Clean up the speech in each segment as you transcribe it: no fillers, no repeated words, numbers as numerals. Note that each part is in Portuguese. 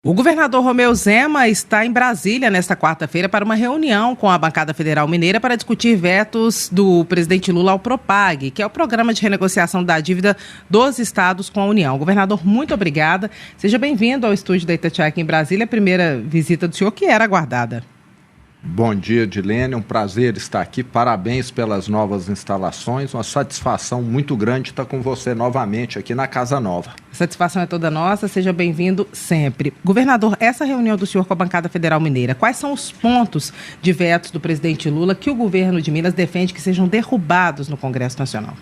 O governador Romeu Zema está em Brasília nesta quarta-feira para uma reunião com a bancada federal mineira para discutir vetos do presidente Lula ao Propag, que é o programa de renegociação da dívida dos estados com a União. Governador, muito obrigada. Seja bem-vindo ao estúdio da Itatiaia aqui em Brasília, a primeira visita do senhor que era aguardada. Bom dia, Edilene, é um prazer estar aqui, parabéns pelas novas instalações, uma satisfação muito grande estar com você novamente aqui na Casa Nova. A satisfação é toda nossa, seja bem-vindo sempre. Governador, essa reunião do senhor com a bancada federal mineira, quais são os pontos de vetos do presidente Lula que o governo de Minas defende que sejam derrubados no Congresso Nacional?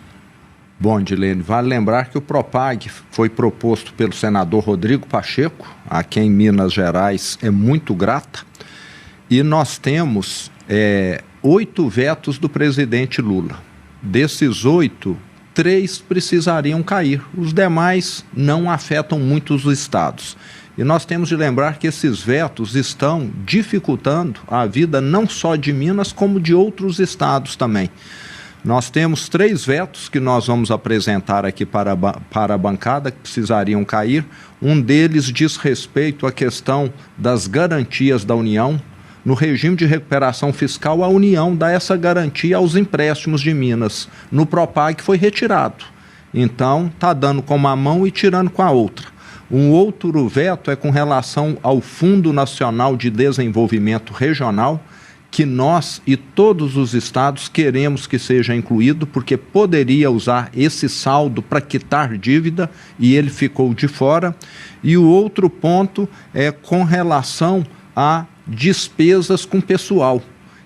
Bom, Edilene, vale lembrar que o Propag foi proposto pelo senador Rodrigo Pacheco, a quem Minas Gerais é muito grata. E nós temos 8 vetos do presidente Lula. Desses 8, 3 precisariam cair. Os demais não afetam muito os estados. E nós temos de lembrar que esses vetos estão dificultando a vida não só de Minas, como de outros estados também. Nós temos 3 vetos que nós vamos apresentar aqui para a bancada, que precisariam cair. Um deles diz respeito à questão das garantias da União. No regime de recuperação fiscal, a União dá essa garantia aos empréstimos de Minas. No Propag foi retirado. Então, está dando com uma mão e tirando com a outra. Um outro veto é com relação ao Fundo Nacional de Desenvolvimento Regional, que nós e todos os estados queremos que seja incluído, porque poderia usar esse saldo para quitar dívida e ele ficou de fora. E o outro ponto é com relação a despesas com pessoal,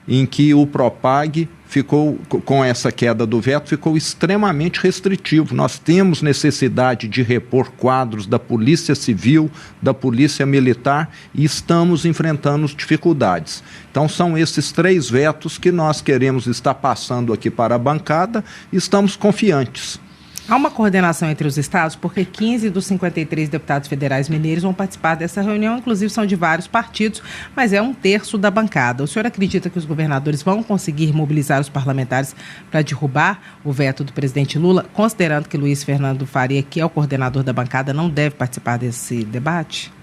em que o Propag ficou, com essa queda do veto, ficou extremamente restritivo. Nós temos necessidade de repor quadros da Polícia Civil, da Polícia Militar e estamos enfrentando dificuldades. Então são esses 3 vetos que nós queremos estar passando aqui para a bancada e estamos confiantes. Há uma coordenação entre os estados, porque 15 dos 53 deputados federais mineiros vão participar dessa reunião, inclusive são de vários partidos, mas é 1/3 da bancada. O senhor acredita que os governadores vão conseguir mobilizar os parlamentares para derrubar o veto do presidente Lula, considerando que Luiz Fernando Faria, que é o coordenador da bancada, não deve participar desse debate?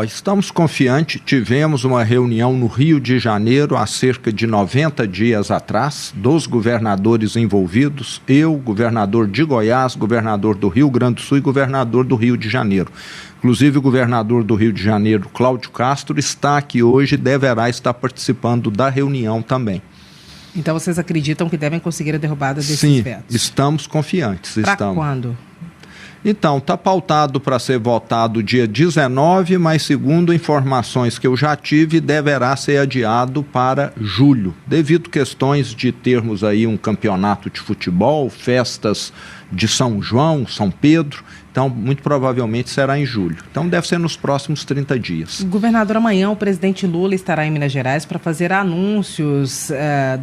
Estamos confiantes, tivemos uma reunião no Rio de Janeiro há cerca de 90 dias atrás, dos governadores envolvidos, eu, governador de Goiás, governador do Rio Grande do Sul e governador do Rio de Janeiro. Inclusive o governador do Rio de Janeiro, Cláudio Castro, está aqui hoje e deverá estar participando da reunião também. Então vocês acreditam que devem conseguir a derrubada desses vetos? Sim, estamos confiantes. Para quando? Então, está pautado para ser votado dia 19, mas segundo informações que eu já tive, deverá ser adiado para julho, devido a questões de termos aí um campeonato de futebol, festas de São João, São Pedro, então muito provavelmente será em julho. Então deve ser nos próximos 30 dias. Governador, amanhã o presidente Lula estará em Minas Gerais para fazer anúncios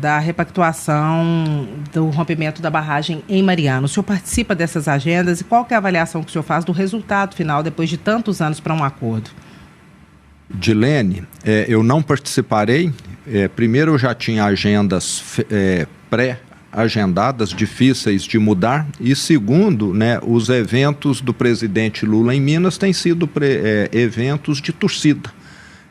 da repactuação do rompimento da barragem em Mariana. O senhor participa dessas agendas e qual que é a avaliação que o senhor faz do resultado final depois de tantos anos para um acordo? Edilene, eu não participarei. Primeiro eu já tinha agendas agendadas, difíceis de mudar, e segundo, os eventos do presidente Lula em Minas têm sido eventos de torcida.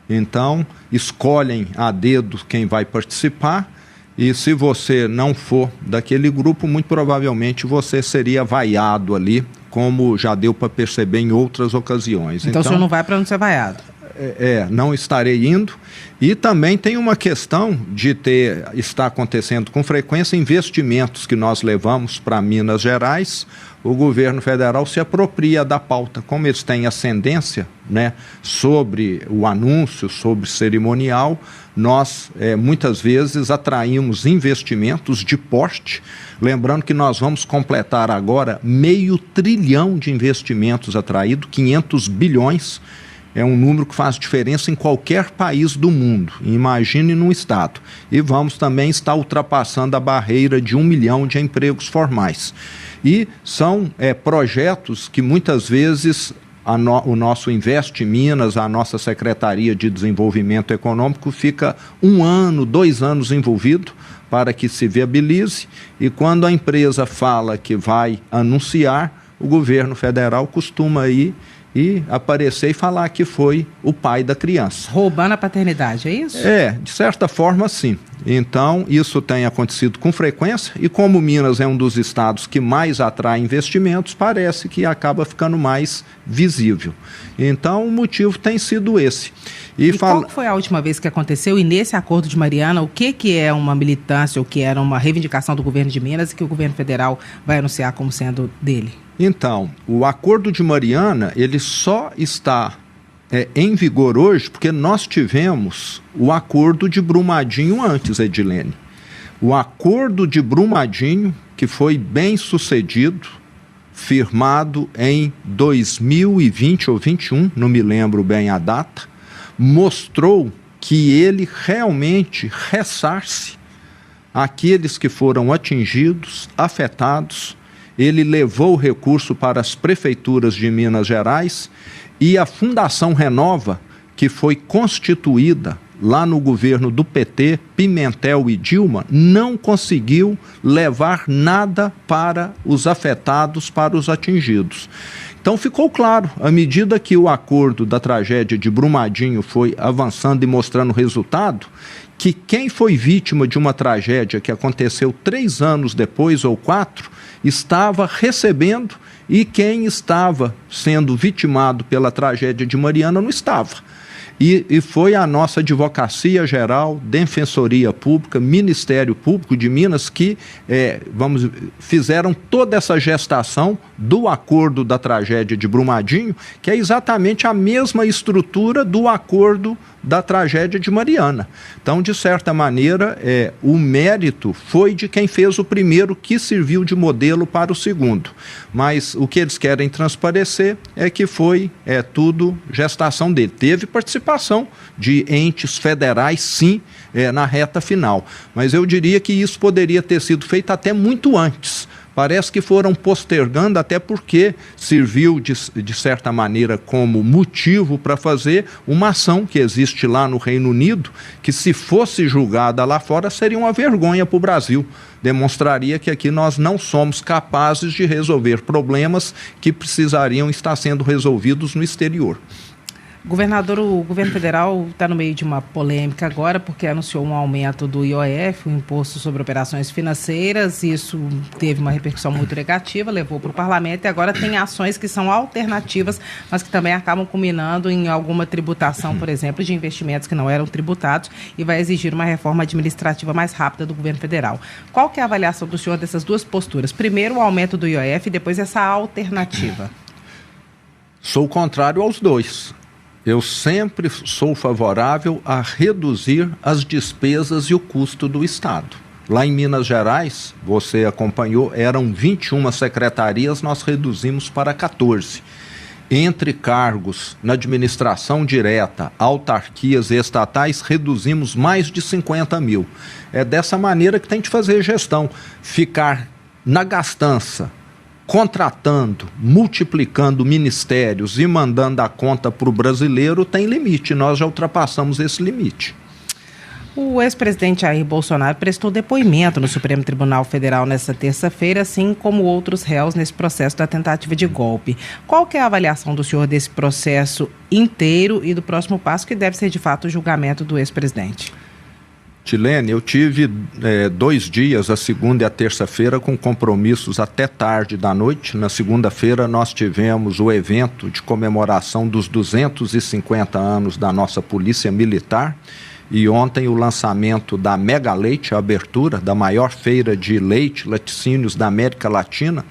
Então, escolhem a dedo quem vai participar, e se você não for daquele grupo, muito provavelmente você seria vaiado ali, como já deu para perceber em outras ocasiões. Então o senhor não vai para não ser vaiado? Não estarei indo. E também tem uma questão de está acontecendo com frequência investimentos que nós levamos para Minas Gerais. O governo federal se apropria da pauta. Como eles têm ascendência sobre o anúncio, sobre o cerimonial, nós muitas vezes atraímos investimentos de porte. Lembrando que nós vamos completar agora 500 bilhão de investimentos atraídos, 500 bilhões. É um número que faz diferença em qualquer país do mundo, imagine num estado. E vamos também estar ultrapassando a barreira de 1 milhão de empregos formais. E são projetos que muitas vezes o nosso Investe Minas, a nossa Secretaria de Desenvolvimento Econômico, fica 1 ano, 2 anos envolvido para que se viabilize. E quando a empresa fala que vai anunciar, o governo federal costuma ir e aparecer e falar que foi o pai da criança. Roubando a paternidade, é isso? De certa forma, sim. Então, isso tem acontecido com frequência e como Minas é um dos estados que mais atrai investimentos, parece que acaba ficando mais visível. Então, o motivo tem sido esse. Qual foi a última vez que aconteceu? E nesse acordo de Mariana, o que é uma militância, o que era uma reivindicação do governo de Minas e que o governo federal vai anunciar como sendo dele? Então, o acordo de Mariana, ele só está em vigor hoje porque nós tivemos o acordo de Brumadinho antes, Edilene. O acordo de Brumadinho, que foi bem sucedido, firmado em 2020 ou 2021, não me lembro bem a data, mostrou que ele realmente ressarce aqueles que foram atingidos, afetados. Ele levou o recurso para as prefeituras de Minas Gerais e a Fundação Renova, que foi constituída lá no governo do PT, Pimentel e Dilma, não conseguiu levar nada para os afetados, para os atingidos. Então ficou claro, à medida que o acordo da tragédia de Brumadinho foi avançando e mostrando resultado, que quem foi vítima de uma tragédia que aconteceu 3 anos depois ou 4, estava recebendo e quem estava sendo vitimado pela tragédia de Mariana não estava. E foi a nossa Advocacia Geral, Defensoria Pública, Ministério Público de Minas que fizeram toda essa gestação do acordo da tragédia de Brumadinho, que é exatamente a mesma estrutura do acordo da tragédia de Mariana. Então, de certa maneira, o mérito foi de quem fez o primeiro, que serviu de modelo para o segundo. Mas o que eles querem transparecer é que foi tudo gestação dele. Teve participação de entes federais, sim, na reta final. Mas eu diria que isso poderia ter sido feito até muito antes. Parece que foram postergando, até porque serviu, de certa maneira, como motivo para fazer uma ação que existe lá no Reino Unido, que se fosse julgada lá fora seria uma vergonha para o Brasil. Demonstraria que aqui nós não somos capazes de resolver problemas que precisariam estar sendo resolvidos no exterior. Governador, o governo federal está no meio de uma polêmica agora porque anunciou um aumento do IOF, o Imposto sobre Operações Financeiras. Isso teve uma repercussão muito negativa, levou para o parlamento e agora tem ações que são alternativas, mas que também acabam culminando em alguma tributação, por exemplo, de investimentos que não eram tributados e vai exigir uma reforma administrativa mais rápida do governo federal. Qual que é a avaliação do senhor dessas duas posturas? Primeiro o aumento do IOF e depois essa alternativa. Sou contrário aos dois. Eu sempre sou favorável a reduzir as despesas e o custo do Estado. Lá em Minas Gerais, você acompanhou, eram 21 secretarias, nós reduzimos para 14. Entre cargos na administração direta, autarquias e estatais, reduzimos mais de 50 mil. É dessa maneira que tem de fazer gestão. Ficar na gastança, contratando, multiplicando ministérios e mandando a conta para o brasileiro tem limite, nós já ultrapassamos esse limite. O ex-presidente Jair Bolsonaro prestou depoimento no Supremo Tribunal Federal nesta terça-feira, assim como outros réus nesse processo da tentativa de golpe. Qual que é a avaliação do senhor desse processo inteiro e do próximo passo, que deve ser de fato o julgamento do ex-presidente? Tilene, eu tive 2 dias, a segunda e a terça-feira, com compromissos até tarde da noite. Na segunda-feira nós tivemos o evento de comemoração dos 250 anos da nossa Polícia Militar e ontem o lançamento da Mega Leite, a abertura da maior feira de leite, laticínios da América Latina.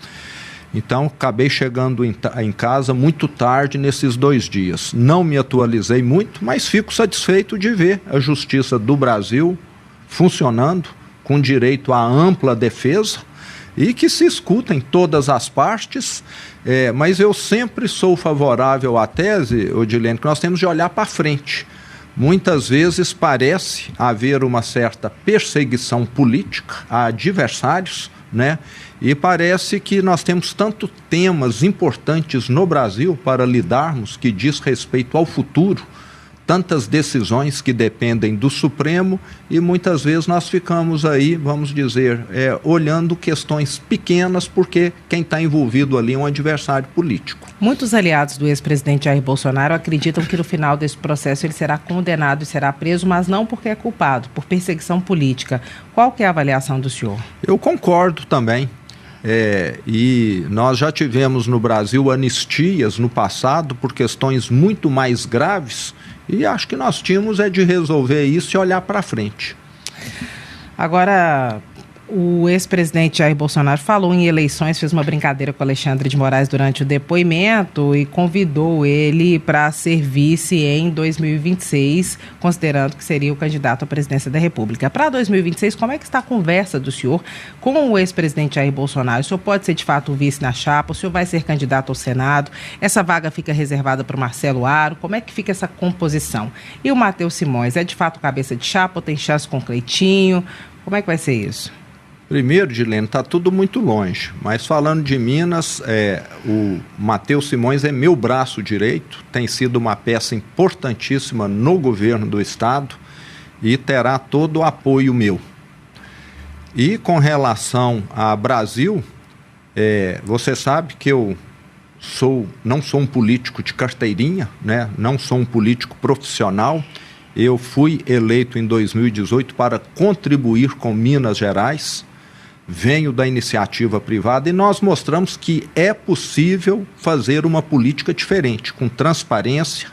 Então, acabei chegando em casa muito tarde nesses 2 dias. Não me atualizei muito, mas fico satisfeito de ver a Justiça do Brasil funcionando, com direito à ampla defesa e que se escutem todas as partes. Mas eu sempre sou favorável à tese, Odilene, que nós temos de olhar para frente. Muitas vezes parece haver uma certa perseguição política a adversários, né? E parece que nós temos tanto temas importantes no Brasil para lidarmos que diz respeito ao futuro, tantas decisões que dependem do Supremo e muitas vezes nós ficamos aí, vamos dizer, olhando questões pequenas porque quem está envolvido ali é um adversário político. Muitos aliados do ex-presidente Jair Bolsonaro acreditam que no final desse processo ele será condenado e será preso, mas não porque é culpado, por perseguição política. Qual que é a avaliação do senhor? Eu concordo também. E nós já tivemos no Brasil anistias no passado por questões muito mais graves e acho que nós tínhamos de resolver isso e olhar para frente. Agora, o ex-presidente Jair Bolsonaro falou em eleições, fez uma brincadeira com Alexandre de Moraes durante o depoimento e convidou ele para ser vice em 2026, considerando que seria o candidato à presidência da República. Para 2026, como é que está a conversa do senhor com o ex-presidente Jair Bolsonaro? O senhor pode ser de fato o vice na chapa? O senhor vai ser candidato ao Senado? Essa vaga fica reservada para o Marcelo Aro? Como é que fica essa composição? E o Matheus Simões, é de fato cabeça de chapa ou tem chance com o Cleitinho? Como é que vai ser isso? Primeiro, Dilene, está tudo muito longe, mas falando de Minas, o Matheus Simões é meu braço direito, tem sido uma peça importantíssima no governo do Estado e terá todo o apoio meu. E com relação a Brasil, você sabe que eu não sou um político de carteirinha, né? Não sou um político profissional. Eu fui eleito em 2018 para contribuir com Minas Gerais. Venho da iniciativa privada e nós mostramos que é possível fazer uma política diferente, com transparência,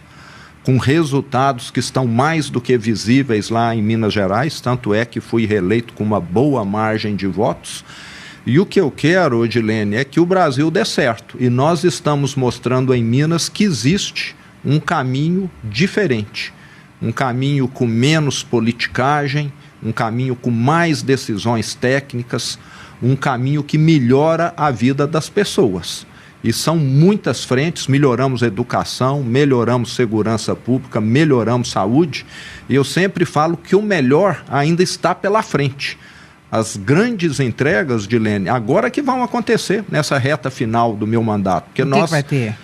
com resultados que estão mais do que visíveis lá em Minas Gerais, tanto é que fui reeleito com uma boa margem de votos. E o que eu quero, Odilene, é que o Brasil dê certo. E nós estamos mostrando em Minas que existe um caminho diferente, um caminho com menos politicagem, um caminho com mais decisões técnicas, um caminho que melhora a vida das pessoas. E são muitas frentes, melhoramos a educação, melhoramos segurança pública, melhoramos saúde, e eu sempre falo que o melhor ainda está pela frente. As grandes entregas, Dilene, agora que vão acontecer nessa reta final do meu mandato. Porque o que vai ter?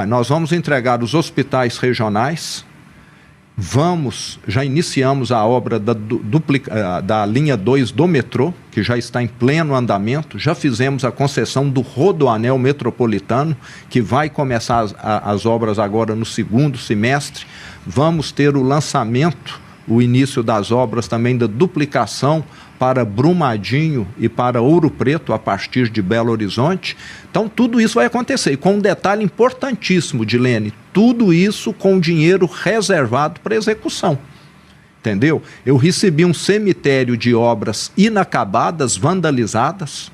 Nós vamos entregar os hospitais regionais. Já iniciamos a obra da linha 2 do metrô, que já está em pleno andamento. Já fizemos a concessão do Rodoanel Metropolitano, que vai começar as obras agora no segundo semestre. Vamos ter o lançamento, o início das obras também da duplicação para Brumadinho e para Ouro Preto, a partir de Belo Horizonte. Então, tudo isso vai acontecer. E com um detalhe importantíssimo, Dilene, tudo isso com dinheiro reservado para execução. Entendeu? Eu recebi um cemitério de obras inacabadas, vandalizadas,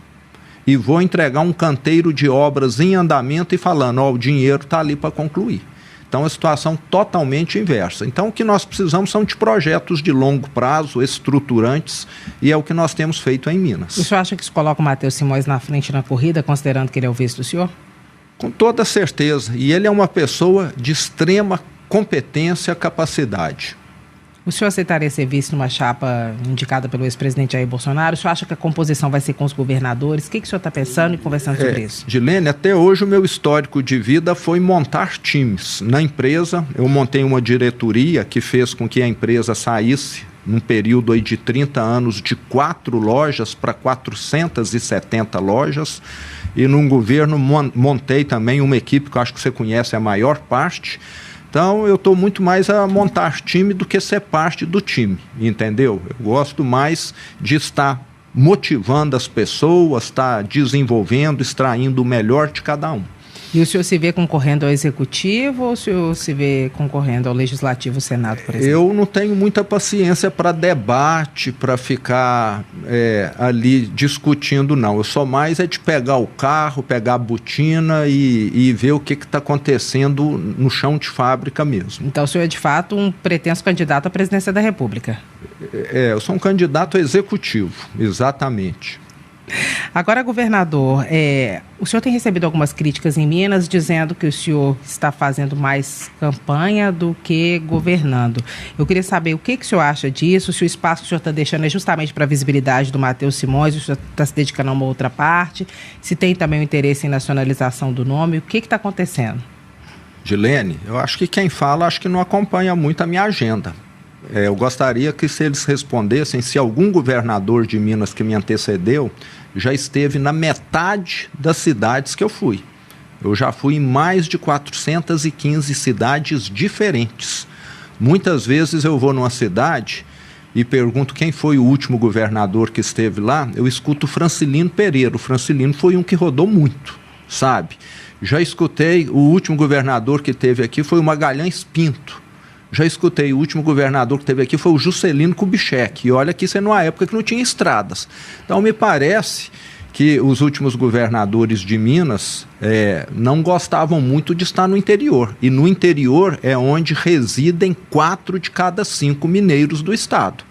e vou entregar um canteiro de obras em andamento e falando, o dinheiro está ali para concluir. Então, a situação totalmente inversa. Então, o que nós precisamos são de projetos de longo prazo, estruturantes, e é o que nós temos feito em Minas. O senhor acha que isso coloca o Matheus Simões na frente na corrida, considerando que ele é o vice do senhor? Com toda certeza. E ele é uma pessoa de extrema competência e capacidade. O senhor aceitaria ser vice numa chapa indicada pelo ex-presidente Jair Bolsonaro? O senhor acha que a composição vai ser com os governadores? O que o senhor está pensando e conversando sobre isso? Dilene, até hoje o meu histórico de vida foi montar times. Na empresa, eu montei uma diretoria que fez com que a empresa saísse, num período aí de 30 anos, de 4 lojas para 470 lojas. E num governo montei também uma equipe que eu acho que você conhece a maior parte. Então, eu estou muito mais a montar time do que ser parte do time, entendeu? Eu gosto mais de estar motivando as pessoas, estar desenvolvendo, extraindo o melhor de cada um. E o senhor se vê concorrendo ao Executivo ou o senhor se vê concorrendo ao Legislativo, Senado, por exemplo? Eu não tenho muita paciência para debate, para ficar ali discutindo, não. Eu sou mais de pegar o carro, pegar a botina e ver o que está acontecendo no chão de fábrica mesmo. Então o senhor é de fato um pretenso candidato à presidência da República? Eu sou um candidato executivo, exatamente. Agora, governador, o senhor tem recebido algumas críticas em Minas dizendo que o senhor está fazendo mais campanha do que governando. Eu queria saber o que o senhor acha disso, se o espaço que o senhor está deixando é justamente para a visibilidade do Matheus Simões, o senhor está se dedicando a uma outra parte, se tem também o interesse em nacionalização do nome, o que está acontecendo? Gilene, eu acho que quem fala, acho que não acompanha muito a minha agenda. Eu gostaria que se eles respondessem se algum governador de Minas que me antecedeu já esteve na metade das cidades que eu fui. Eu já fui em mais de 415 cidades diferentes. Muitas vezes eu vou numa cidade e pergunto quem foi o último governador que esteve lá, eu escuto Francilino Pereira. O Francilino foi um que rodou muito, sabe? Já escutei, o último governador que teve aqui foi o Magalhães Pinto. Já escutei, o último governador que teve aqui foi o Juscelino Kubitschek. E olha que isso é numa época que não tinha estradas. Então me parece que os últimos governadores de Minas não gostavam muito de estar no interior. E no interior é onde residem 4 de cada 5 mineiros do estado.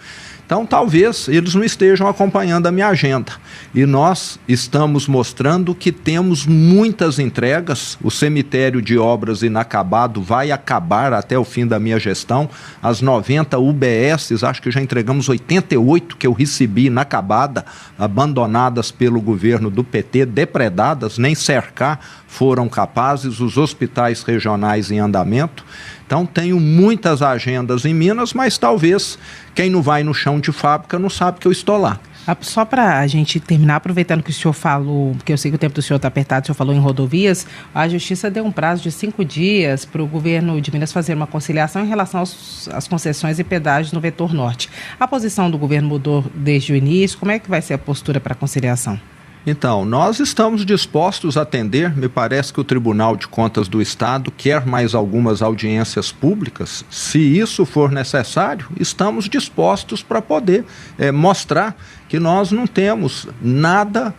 Então, talvez eles não estejam acompanhando a minha agenda. E nós estamos mostrando que temos muitas entregas. O cemitério de obras inacabado vai acabar até o fim da minha gestão. As 90 UBSs, acho que já entregamos 88 que eu recebi inacabada, abandonadas pelo governo do PT, depredadas, nem cercar foram capazes, os hospitais regionais em andamento. Então, tenho muitas agendas em Minas, mas talvez quem não vai no chão de fábrica não sabe que eu estou lá. Só para a gente terminar, aproveitando que o senhor falou, porque eu sei que o tempo do senhor está apertado, o senhor falou em rodovias, a Justiça deu um prazo de 5 dias para o governo de Minas fazer uma conciliação em relação às concessões e pedágios no vetor norte. A posição do governo mudou desde o início, como é que vai ser a postura para a conciliação? Então, nós estamos dispostos a atender, me parece que o Tribunal de Contas do Estado quer mais algumas audiências públicas. Se isso for necessário, estamos dispostos para poder mostrar que nós não temos nada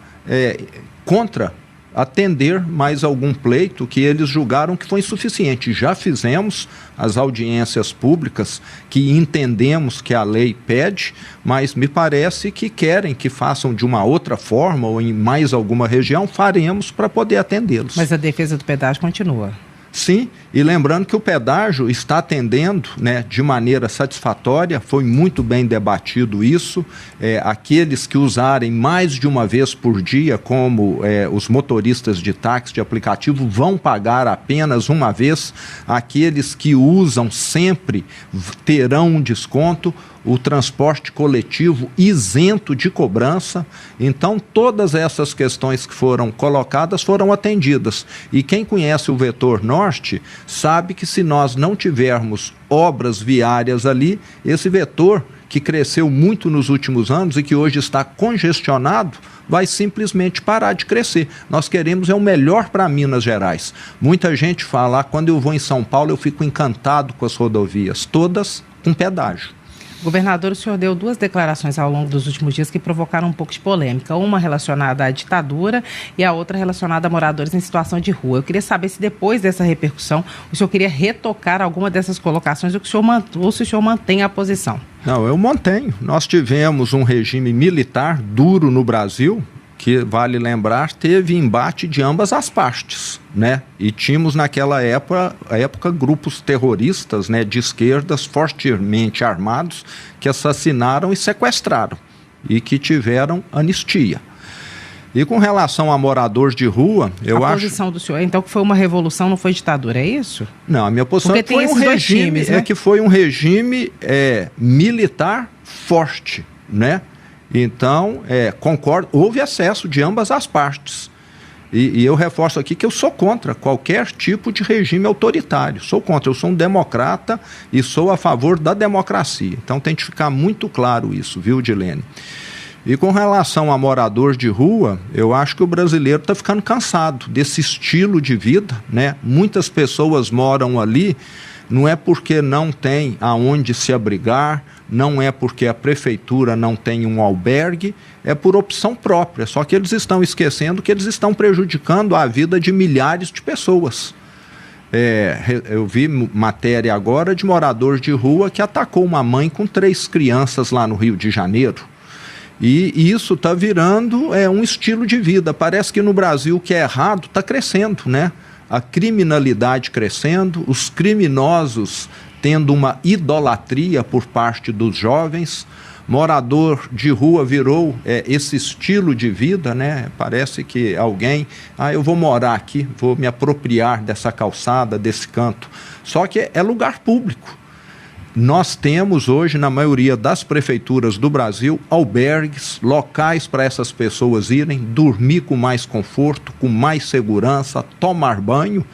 contra atender mais algum pleito que eles julgaram que foi insuficiente. Já fizemos as audiências públicas que entendemos que a lei pede, mas me parece que querem que façam de uma outra forma ou em mais alguma região, faremos para poder atendê-los. Mas a defesa do pedágio continua. Sim, e lembrando que o pedágio está atendendo, de maneira satisfatória, foi muito bem debatido isso. Aqueles que usarem mais de uma vez por dia, como os motoristas de táxi de aplicativo, vão pagar apenas uma vez. Aqueles que usam sempre terão um desconto. O transporte coletivo isento de cobrança. Então, todas essas questões que foram colocadas foram atendidas. E quem conhece o vetor norte sabe que se nós não tivermos obras viárias ali, esse vetor que cresceu muito nos últimos anos e que hoje está congestionado, vai simplesmente parar de crescer. Nós queremos o melhor para Minas Gerais. Muita gente fala, quando eu vou em São Paulo, eu fico encantado com as rodovias, todas com pedágio. Governador, o senhor deu 2 declarações ao longo dos últimos dias que provocaram um pouco de polêmica. Uma relacionada à ditadura e a outra relacionada a moradores em situação de rua. Eu queria saber se depois dessa repercussão o senhor queria retocar alguma dessas colocações ou se o senhor mantém a posição. Não, eu mantenho. Nós tivemos um regime militar duro no Brasil, que, vale lembrar, teve embate de ambas as partes, E tínhamos naquela época grupos terroristas, de esquerdas fortemente armados que assassinaram e sequestraram e que tiveram anistia. E com relação a moradores de rua, eu acho... A posição do senhor, então, que foi uma revolução, não foi ditadura, é isso? Não, a minha posição é que foi um regime, que foi um regime militar forte, Então, concordo, houve acesso de ambas as partes. E eu reforço aqui que eu sou contra qualquer tipo de regime autoritário. Sou contra, eu sou um democrata e sou a favor da democracia. Então tem que ficar muito claro isso, viu, Dilene? E com relação a morador de rua, eu acho que o brasileiro está ficando cansado desse estilo de vida, Muitas pessoas moram ali, não é porque não tem aonde se abrigar, não é porque a prefeitura não tem um albergue, é por opção própria. Só que eles estão esquecendo que eles estão prejudicando a vida de milhares de pessoas. Eu vi matéria agora de morador de rua que atacou uma mãe com 3 crianças lá no Rio de Janeiro. E isso está virando um estilo de vida. Parece que no Brasil o que é errado está crescendo, A criminalidade crescendo, os criminosos tendo uma idolatria por parte dos jovens, Morador de rua virou esse estilo de vida, né? Parece que alguém, eu vou morar aqui, vou me apropriar dessa calçada, desse canto. Só que é lugar público. Nós temos hoje, na maioria das prefeituras do Brasil, albergues, locais para essas pessoas irem, dormir com mais conforto, com mais segurança, tomar banho.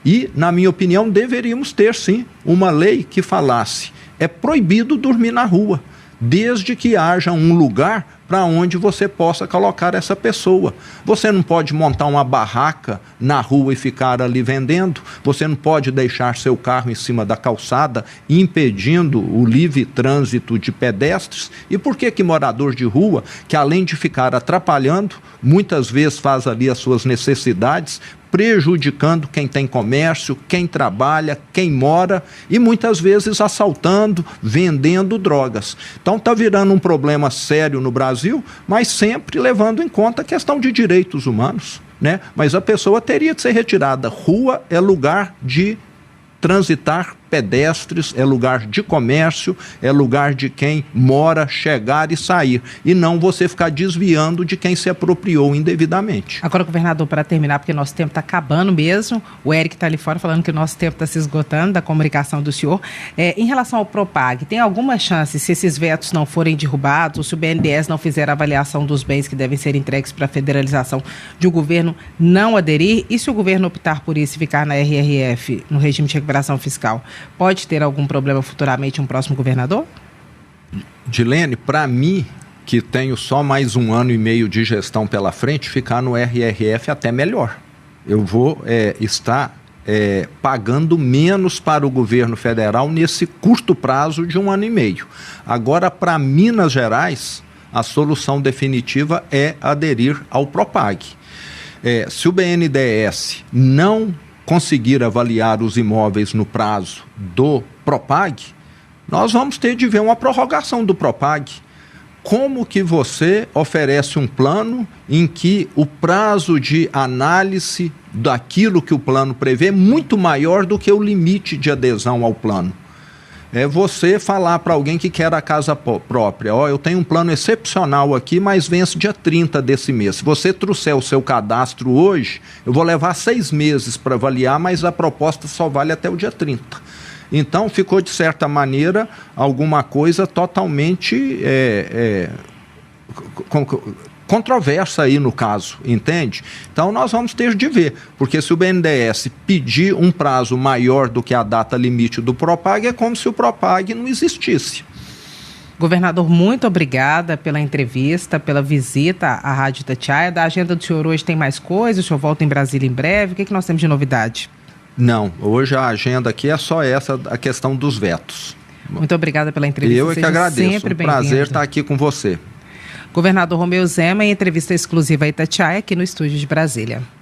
E, na minha opinião, deveríamos ter, sim, uma lei que falasse: é proibido dormir na rua, desde que haja um lugar para onde você possa colocar essa pessoa. Você não pode montar uma barraca na rua e ficar ali vendendo, você não pode deixar seu carro em cima da calçada, impedindo o livre trânsito de pedestres. E por que morador de rua, que além de ficar atrapalhando, muitas vezes faz ali as suas necessidades, prejudicando quem tem comércio, quem trabalha, quem mora e muitas vezes assaltando, vendendo drogas. Então está virando um problema sério no Brasil, mas sempre levando em conta a questão de direitos humanos, né? Mas a pessoa teria de ser retirada. Rua é lugar de transitar pedestres, é lugar de comércio, é lugar de quem mora, chegar e sair, e não você ficar desviando de quem se apropriou indevidamente. Agora, governador, para terminar, porque nosso tempo está acabando mesmo, o Eric está ali fora falando que o nosso tempo está se esgotando, da comunicação do senhor. Em relação ao Propag, tem alguma chance, se esses vetos não forem derrubados, ou se o BNDES não fizer a avaliação dos bens que devem ser entregues para a federalização, de o governo não aderir? E se o governo optar por isso e ficar na RRF, no regime de recuperação fiscal, pode ter algum problema futuramente um próximo governador? Dilene, para mim, que tenho só mais 1 ano e meio de gestão pela frente, ficar no RRF até melhor. Eu vou estar pagando menos para o governo federal nesse curto prazo de 1 ano e meio. Agora, para Minas Gerais, a solução definitiva é aderir ao Propag. Se o BNDES não conseguir avaliar os imóveis no prazo do Propag, nós vamos ter de ver uma prorrogação do Propag. Como que você oferece um plano em que o prazo de análise daquilo que o plano prevê é muito maior do que o limite de adesão ao plano? É você falar para alguém que quer a casa própria: eu tenho um plano excepcional aqui, mas vence dia 30 desse mês. Se você trouxer o seu cadastro hoje, eu vou levar 6 meses para avaliar, mas a proposta só vale até o dia 30. Então, ficou, de certa maneira, alguma coisa totalmente controversa aí no caso, entende? Então nós vamos ter de ver, porque se o BNDES pedir um prazo maior do que a data limite do Propag, é como se o Propag não existisse. Governador, muito obrigada pela entrevista, pela visita à Rádio Itatiaia. Da agenda do senhor hoje tem mais coisas? O senhor volta em Brasília em breve? O que nós temos de novidade? Não, hoje a agenda aqui é só essa, a questão dos vetos. Muito obrigada pela entrevista. Eu é que agradeço, um prazer estar aqui com você. Governador Romeu Zema, em entrevista exclusiva a Itatiaia, aqui no estúdio de Brasília.